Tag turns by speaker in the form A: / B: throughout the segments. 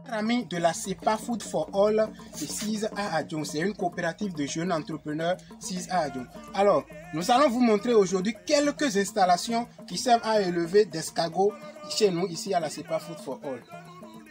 A: Amis de la CEPA Food for All de 6 à Adjon. C'est une coopérative de jeunes entrepreneurs 6 à Adjon. Alors, nous allons vous montrer aujourd'hui quelques installations qui servent à élever des escargots chez nous, ici à la CEPA Food for All.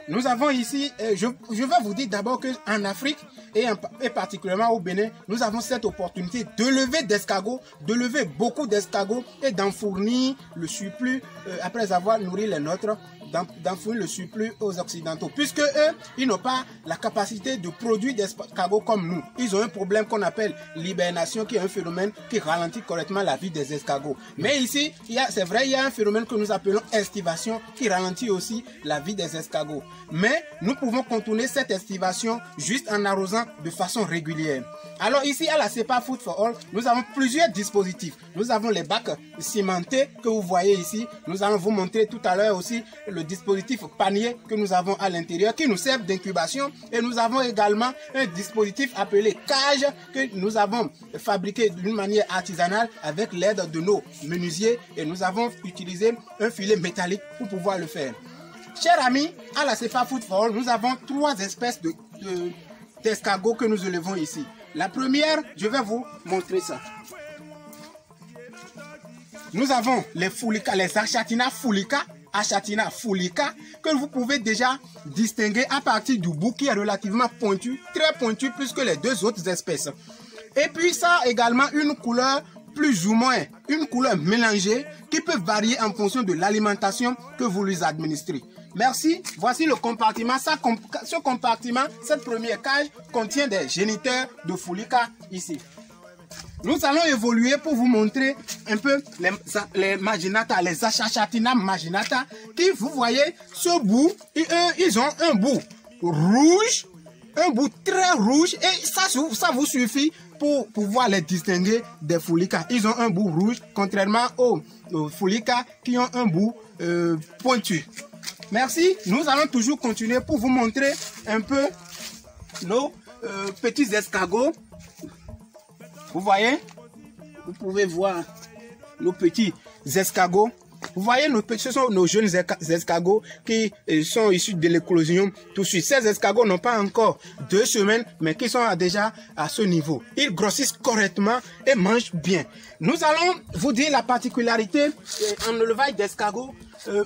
A: Nous avons ici, je vais vous dire d'abord qu'en Afrique et particulièrement au Bénin, nous avons cette opportunité de lever d'escargots, de lever beaucoup d'escargots et d'en fournir le surplus après avoir nourri les nôtres, d'en fournir le surplus aux Occidentaux. Puisque eux, ils n'ont pas la capacité de produire des escargots comme nous. Ils ont un problème qu'on appelle l'hibernation, qui est un phénomène qui ralentit correctement la vie des escargots. Mais ici, c'est vrai, il y a un phénomène que nous appelons estivation qui ralentit aussi la vie des escargots. Mais nous pouvons contourner cette estivation juste en arrosant de façon régulière. Alors ici à la CEPA Food for All, nous avons plusieurs dispositifs. Nous avons les bacs cimentés que vous voyez ici. Nous allons vous montrer tout à l'heure aussi le dispositif panier que nous avons à l'intérieur qui nous sert d'incubation. Et nous avons également un dispositif appelé cage que nous avons fabriqué d'une manière artisanale avec l'aide de nos menuisiers. Et nous avons utilisé un filet métallique pour pouvoir le faire. Chers amis, à la CEPA Food for All, nous avons 3 espèces d'escargots que nous élevons ici. La première, je vais vous montrer ça. Nous avons les Fulica, les Achatina Fulica, que vous pouvez déjà distinguer à partir du bout qui est relativement pointu, très pointu plus que les 2 autres espèces. Et puis ça a également une couleur plus ou moins, une couleur mélangée qui peut varier en fonction de l'alimentation que vous lui administrez. Merci. Voici le compartiment. Ce compartiment, cette première cage, contient des géniteurs de Fulica ici. Nous allons évoluer pour vous montrer un peu les Maginata, les Achatina Maginata, qui, vous voyez, ce bout, ils ont un bout rouge, un bout très rouge, et ça vous suffit pour pouvoir les distinguer des Fulica. Ils ont un bout rouge, contrairement aux Fulica qui ont un bout pointu. Merci. Nous allons toujours continuer pour vous montrer un peu nos petits escargots. Vous voyez? Vous pouvez voir nos petits escargots. Vous voyez, ce sont nos jeunes escargots qui sont issus de l'éclosion tout de suite. Ces escargots n'ont pas encore 2 semaines, mais qui sont déjà à ce niveau. Ils grossissent correctement et mangent bien. Nous allons vous dire la particularité en élevage d'escargots.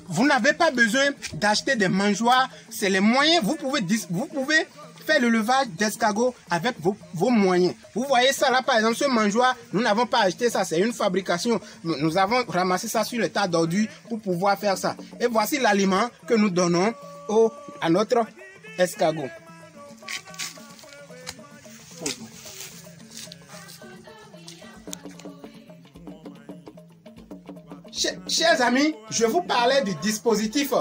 A: Vous n'avez pas besoin d'acheter des mangeoires. C'est les moyens. Vous pouvez faire l'élevage d'escargots avec vos moyens. Vous voyez ça là, par exemple, ce mangeoire, nous n'avons pas acheté ça, c'est une fabrication. Nous avons ramassé ça sur le tas d'ordures pour pouvoir faire ça. Et voici l'aliment que nous donnons à notre escargot. Chers amis, je vous parlais du dispositif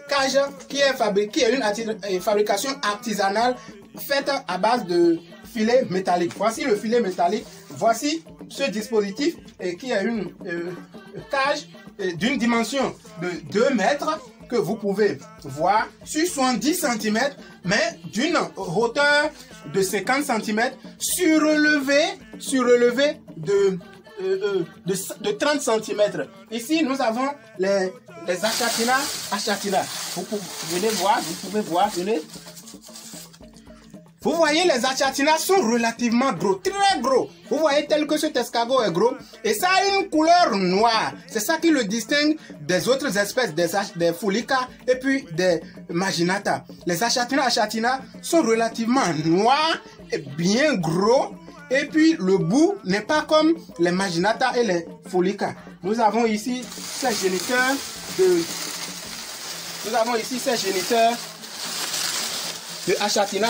A: cage qui est une fabrication artisanale faite à base de filets métalliques. Voici le filet métallique. Voici ce dispositif qui est une cage d'une dimension de 2 mètres que vous pouvez voir sur 70 cm, mais d'une hauteur de 50 cm, surélevé de 30 cm. Ici, nous avons les Achatina. Vous pouvez voir, venez. Vous voyez, les Achatina sont relativement gros, très gros. Vous voyez tel que cet escargot est gros. Et ça a une couleur noire. C'est ça qui le distingue des autres espèces, des Fulica et puis des Maginata. Les Achatina sont relativement noirs et bien gros. Et puis le bout n'est pas comme les Maginata et les Fulica. Nous avons ici ces géniteurs de Achatina.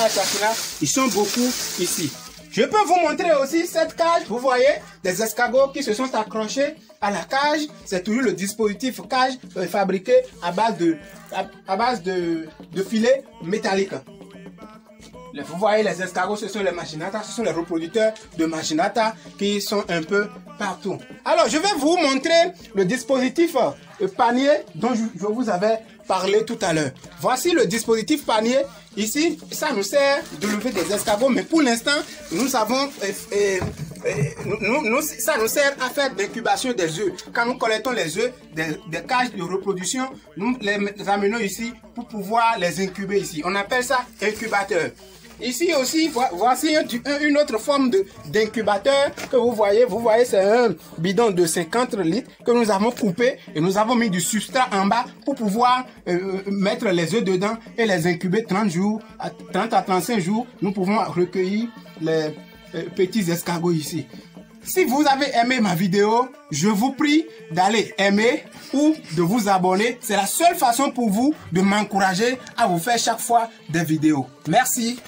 A: Ils sont beaucoup ici. Je peux vous montrer aussi cette cage. Vous voyez des escargots qui se sont accrochés à la cage. C'est toujours le dispositif cage fabriqué à base de filets métalliques. Vous voyez les escargots, ce sont les Maginata, ce sont les reproducteurs de Maginata qui sont un peu partout. Alors, je vais vous montrer le dispositif panier dont je vous avais parlé tout à l'heure. Voici le dispositif panier. Ici, ça nous sert de lever des escargots, mais pour l'instant, nous avons Ça nous sert à faire d'incubation des œufs. Quand nous collectons les œufs des cages de reproduction, nous les amenons ici pour pouvoir les incuber ici. On appelle ça incubateur. Ici aussi, voici une autre forme d'incubateur que vous voyez. Vous voyez, c'est un bidon de 50 litres que nous avons coupé et nous avons mis du substrat en bas pour pouvoir mettre les œufs dedans et les incuber 30 à 35 jours. Nous pouvons recueillir les petits escargots ici. Si vous avez aimé ma vidéo, je vous prie d'aller aimer ou de vous abonner. C'est la seule façon pour vous de m'encourager à vous faire chaque fois des vidéos. Merci.